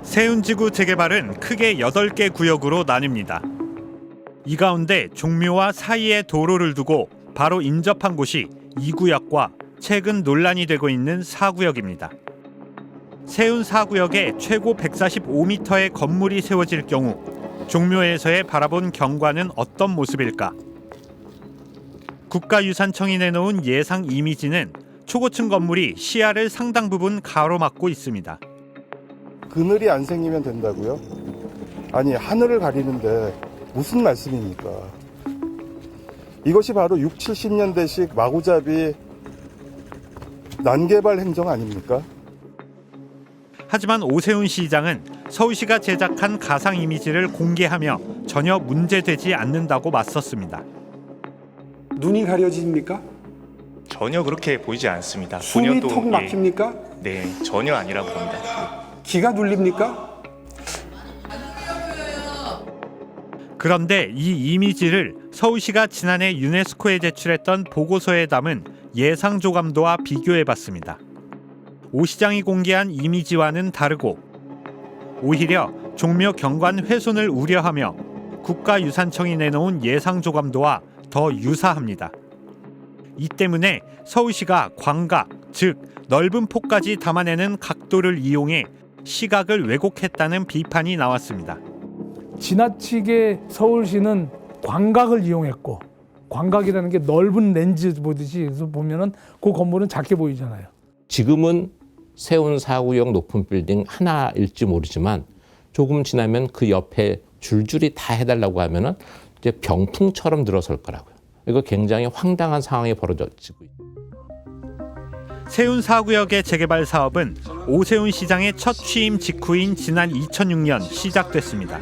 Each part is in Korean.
세운지구 재개발은 크게 8개 구역으로 나뉩니다. 이 가운데 종묘와 사이에 도로를 두고 바로 인접한 곳이 2구역과 최근 논란이 되고 있는 4구역입니다. 세운 4구역에 최고 145m의 건물이 세워질 경우 종묘에서의 바라본 경관은 어떤 모습일까? 국가유산청이 내놓은 예상 이미지는 초고층 건물이 시야를 상당 부분 가로막고 있습니다. 그늘이 안 생기면 된다고요? 아니, 하늘을 가리는데 무슨 말씀입니까? 이것이 바로 60, 70년대식 마구잡이 난개발 행정 아닙니까? 하지만 오세훈 시장은 서울시가 제작한 가상 이미지를 공개하며 전혀 문제되지 않는다고 맞섰습니다. 눈이 가려집니까? 전혀 그렇게 보이지 않습니다. 숨이 턱 막힙니까? 네, 전혀 아니라고 봅니다. 기가 눌립니까? 그런데 이 이미지를 서울시가 지난해 유네스코에 제출했던 보고서에 담은 예상 조감도와 비교해봤습니다. 오 시장이 공개한 이미지와는 다르고 오히려 종묘 경관 훼손을 우려하며 국가유산청이 내놓은 예상 조감도와 더 유사합니다. 이 때문에 서울시가 광각, 즉 넓은 폭까지 담아내는 각도를 이용해 시각을 왜곡했다는 비판이 나왔습니다. 지나치게 서울시는 광각을 이용했고, 광각이라는 게 넓은 렌즈 보듯이 그래서 보면은 그 건물은 작게 보이잖아요. 지금은 세운 4구역 높은 빌딩 하나일지 모르지만 조금 지나면 그 옆에 줄줄이 다 해달라고 하면은 이제 병풍처럼 늘어설 거라고요. 이거 굉장히 황당한 상황이 벌어지고 있습니다. 세운 4구역의 재개발 사업은 오세훈 시장의 첫 취임 직후인 지난 2006년 시작됐습니다.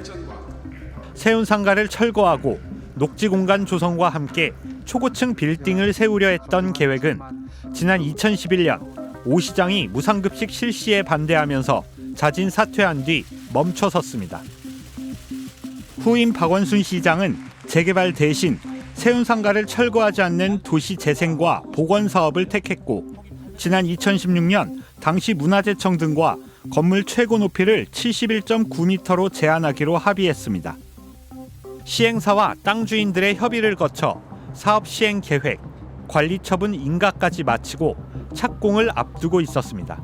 세운 상가를 철거하고 녹지 공간 조성과 함께 초고층 빌딩을 세우려 했던 계획은 지난 2011년 오 시장이 무상급식 실시에 반대하면서 자진 사퇴한 뒤 멈춰섰습니다. 후임 박원순 시장은 재개발 대신 세운 상가를 철거하지 않는 도시 재생과 복원 사업을 택했고 지난 2016년 당시 문화재청 등과 건물 최고 높이를 71.9m로 제한하기로 합의했습니다. 시행사와 땅 주인들의 협의를 거쳐 사업 시행 계획, 관리 처분 인가까지 마치고 착공을 앞두고 있었습니다.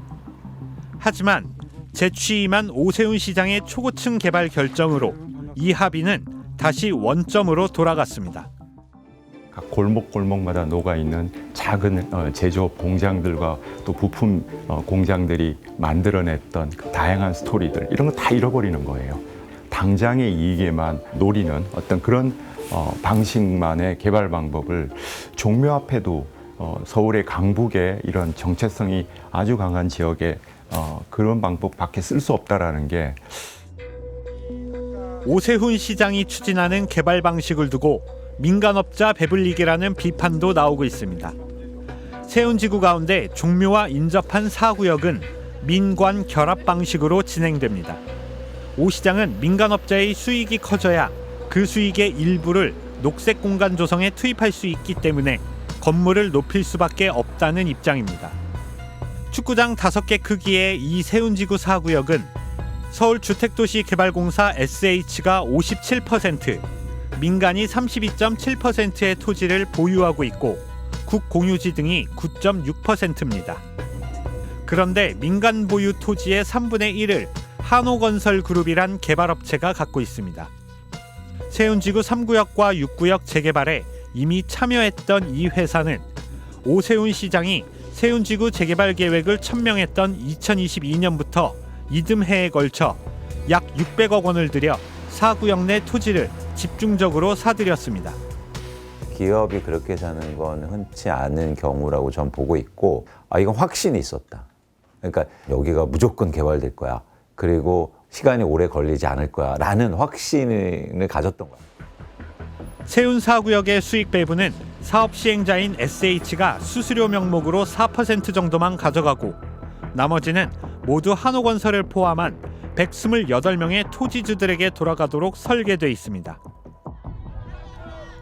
하지만 재취임한 오세훈 시장의 초고층 개발 결정으로 이 합의는 다시 원점으로 돌아갔습니다. 각 골목골목마다 녹아있는 작은 제조업 공장들과 또 부품 공장들이 만들어냈던 그 다양한 스토리들 이런 거 다 잃어버리는 거예요. 당장의 이익에만 노리는 어떤 그런 방식만의 개발 방법을 종묘 앞에도 서울의 강북에 이런 정체성이 아주 강한 지역에 그런 방법밖에 쓸 수 없다라는 게 오세훈 시장이 추진하는 개발 방식을 두고 민간업자 배불리기라는 비판도 나오고 있습니다. 세운지구 가운데 종묘와 인접한 4구역은 민관 결합 방식으로 진행됩니다. 오 시장은 민간업자의 수익이 커져야 그 수익의 일부를 녹색 공간 조성에 투입할 수 있기 때문에 건물을 높일 수밖에 없다는 입장입니다. 축구장 5개 크기의 이 세운지구 4구역은 서울주택도시개발공사 SH가 57%, 민간이 32.7%의 토지를 보유하고 있고 국공유지 등이 9.6%입니다. 그런데 민간 보유 토지의 3분의 1을 한호건설그룹이란 개발업체가 갖고 있습니다. 세운지구 3구역과 6구역 재개발에 이미 참여했던 이 회사는 오세훈 시장이 세운지구 재개발 계획을 천명했던 2022년부터 이듬해에 걸쳐 약 600억 원을 들여 4구역 내 토지를 집중적으로 사들였습니다. 기업이 그렇게 사는 건 흔치 않은 경우라고 전 보고 있고 이건 확신이 있었다. 그러니까 여기가 무조건 개발될 거야. 그리고 시간이 오래 걸리지 않을 거야 라는 확신을 가졌던 거야. 세운 4구역의 수익 배분은 사업 시행자인 SH가 수수료 명목으로 4% 정도만 가져가고 나머지는 모두 한호건설을 포함한 128명의 토지주들에게 돌아가도록 설계돼 있습니다.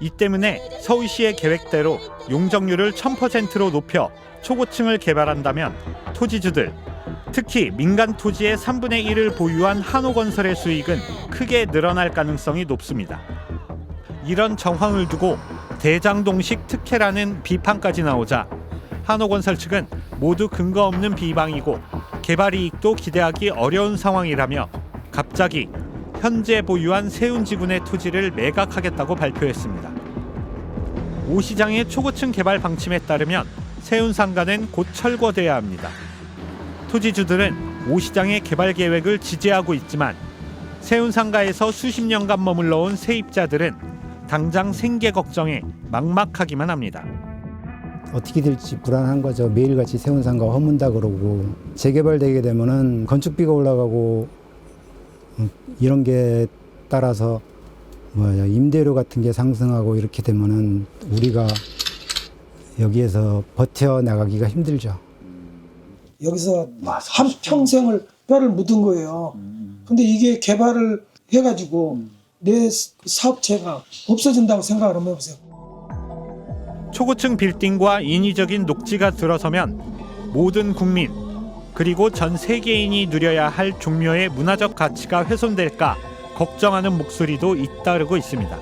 이 때문에 서울시의 계획대로 용적률을 1000%로 높여 초고층을 개발한다면 토지주들, 특히 민간 토지의 3분의 1을 보유한 한호건설의 수익은 크게 늘어날 가능성이 높습니다. 이런 정황을 두고 대장동식 특혜라는 비판까지 나오자 한호건설 측은 모두 근거 없는 비방이고 개발 이익도 기대하기 어려운 상황이라며 갑자기 현재 보유한 세운지군의 토지를 매각하겠다고 발표했습니다. 오 시장의 초고층 개발 방침에 따르면 세운상가는 곧 철거돼야 합니다. 토지주들은 오 시장의 개발 계획을 지지하고 있지만 세운상가에서 수십 년간 머물러온 세입자들은 당장 생계 걱정에 막막하기만 합니다. 어떻게 될지 불안한 거죠. 매일같이 세운상가 허문다 그러고 재개발되게 되면은 건축비가 올라가고 이런 게 따라서 임대료 같은 게 상승하고 이렇게 되면은 우리가 여기에서 버텨나가기가 힘들죠. 여기서 한 평생을 뼈를 묻은 거예요. 근데 이게 개발을 해가지고 내 사업체가 없어진다고 생각을 한번 해보세요. 초고층 빌딩과 인위적인 녹지가 들어서면 모든 국민 그리고 전 세계인이 누려야 할 종묘의 문화적 가치가 훼손될까 걱정하는 목소리도 잇따르고 있습니다.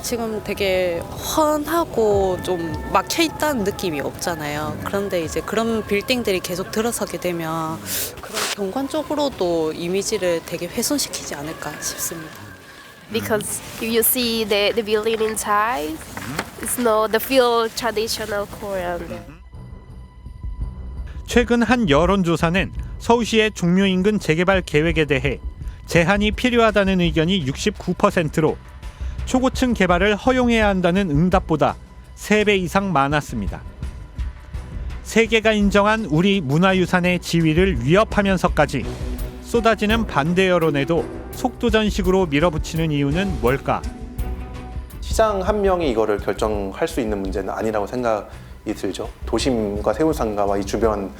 지금 되게 훤하고 좀 막혀있다는 느낌이 없잖아요. 그런데 이제 그런 빌딩들이 계속 들어서게 되면 그런 경관적으로도 이미지를 되게 훼손시키지 않을까 싶습니다. Because if you see the building inside, it's no the feel traditional Korean. 최근 한 여론조사는 서울시의 종묘 인근 재개발 계획에 대해 제한이 필요하다는 의견이 69%로 초고층 개발을 허용해야 한다는 응답보다 3배 이상 많았습니다. 세계가 인정한 우리 문화유산의 지위를 위협하면서까지 쏟아지는 반대 여론에도 속도전식으로 밀어붙이는 이유는 뭘까? 시장 한 명이 이거를 결정할 수 있는 문제는 아니라고 생각이 들죠. 도심과 세운상가와 이 주변을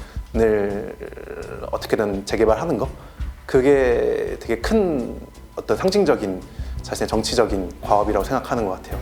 어떻게든 재개발하는 거, 그게 되게 큰 어떤 상징적인 자신의 정치적인 과업이라고 생각하는 것 같아요.